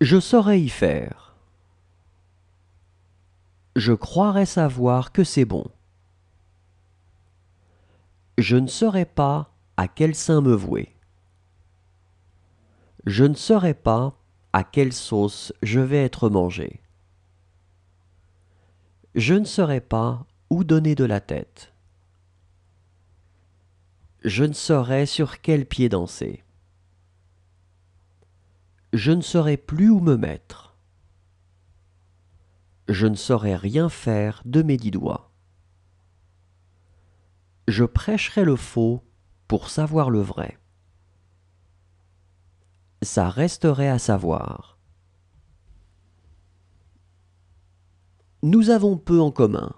Je saurais y faire. Je croirais savoir que c'est bon. Je ne saurais pas à quel saint me vouer. Je ne saurais pas à quelle sauce je vais être mangé. Je ne saurais pas où donner de la tête. Je ne saurais sur quel pied danser. Je ne saurais plus où me mettre. Je ne saurais rien faire de mes 10 doigts. Je prêcherais le faux pour savoir le vrai. Ça resterait à savoir. Nous avons peu en commun.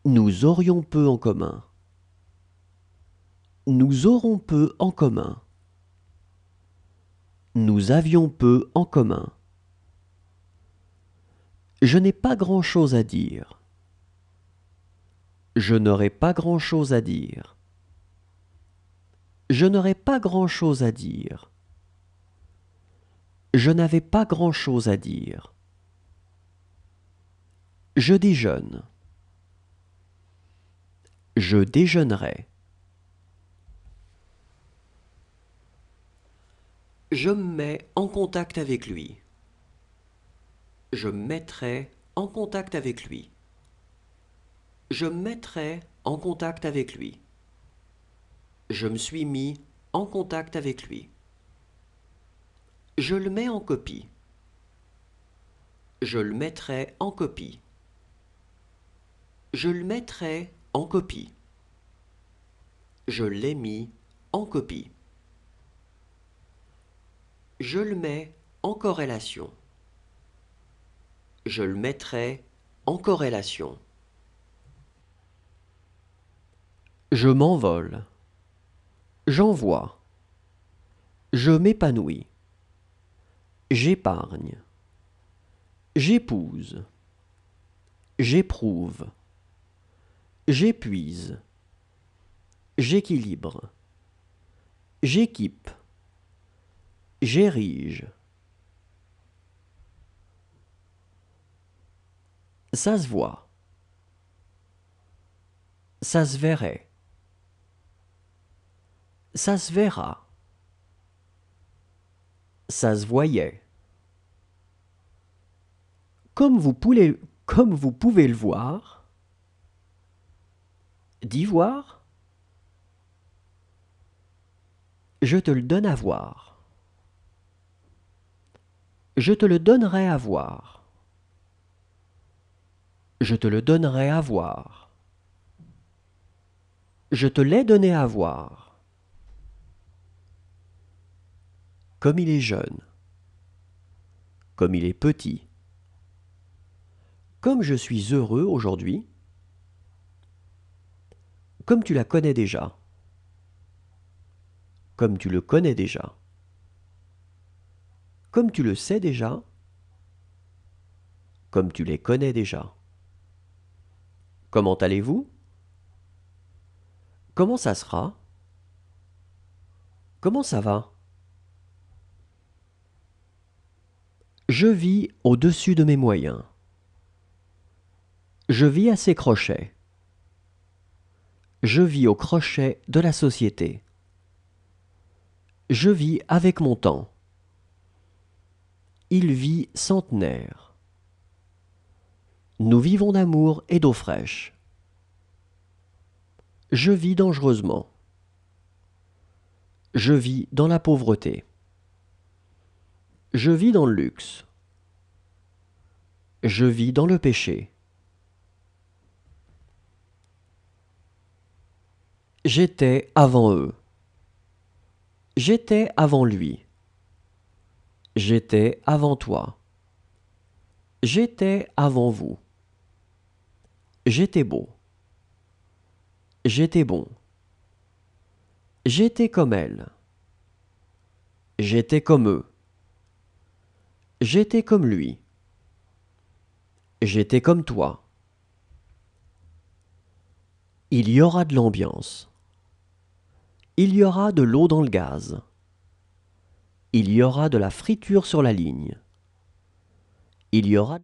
Nous aurions peu en commun. Nous aurons peu en commun. Nous avions peu en commun. Je n'ai pas grand-chose à dire. Je n'aurai pas grand-chose à dire. Je n'aurai pas grand-chose à dire. Je n'avais pas grand-chose à dire. Je déjeune. Je déjeunerai. Je me mets en contact avec lui. Je me mettrai en contact avec lui. Je me mettrai en contact avec lui. Je me suis mis en contact avec lui. Je le mets en copie. Je le mettrai en copie. Je le mettrai en copie. Je l'ai mis en copie. Je le mets en corrélation. Je le mettrai en corrélation. Je m'envole. J'envoie. Je m'épanouis. J'épargne. J'épouse. J'éprouve. J'épuise. J'équilibre. J'équipe. J'érige. Ça se voit. Ça se verrait. Ça se verra. Ça se voyait. Comme vous pouvez le voir, d'y voir, je te le donne à voir. Je te le donnerai à voir. Je te le donnerai à voir. Je te l'ai donné à voir. Comme il est jeune. Comme il est petit. Comme je suis heureux aujourd'hui. Comme tu la connais déjà. Comme tu le connais déjà. Comme tu le sais déjà. Comme tu les connais déjà. Comment allez-vous? Comment ça sera? Comment ça va? Je vis au-dessus de mes moyens. Je vis à ses crochets. Je vis au crochet de la société. Je vis avec mon temps. Il vit centenaire. Nous vivons d'amour et d'eau fraîche. Je vis dangereusement. Je vis dans la pauvreté. Je vis dans le luxe. Je vis dans le péché. J'étais avant eux. J'étais avant lui. J'étais avant toi. J'étais avant vous. J'étais beau. J'étais bon. J'étais comme elle. J'étais comme eux. J'étais comme lui. J'étais comme toi. Il y aura de l'ambiance. Il y aura de l'eau dans le gaz. Il y aura de la friture sur la ligne. Il y aura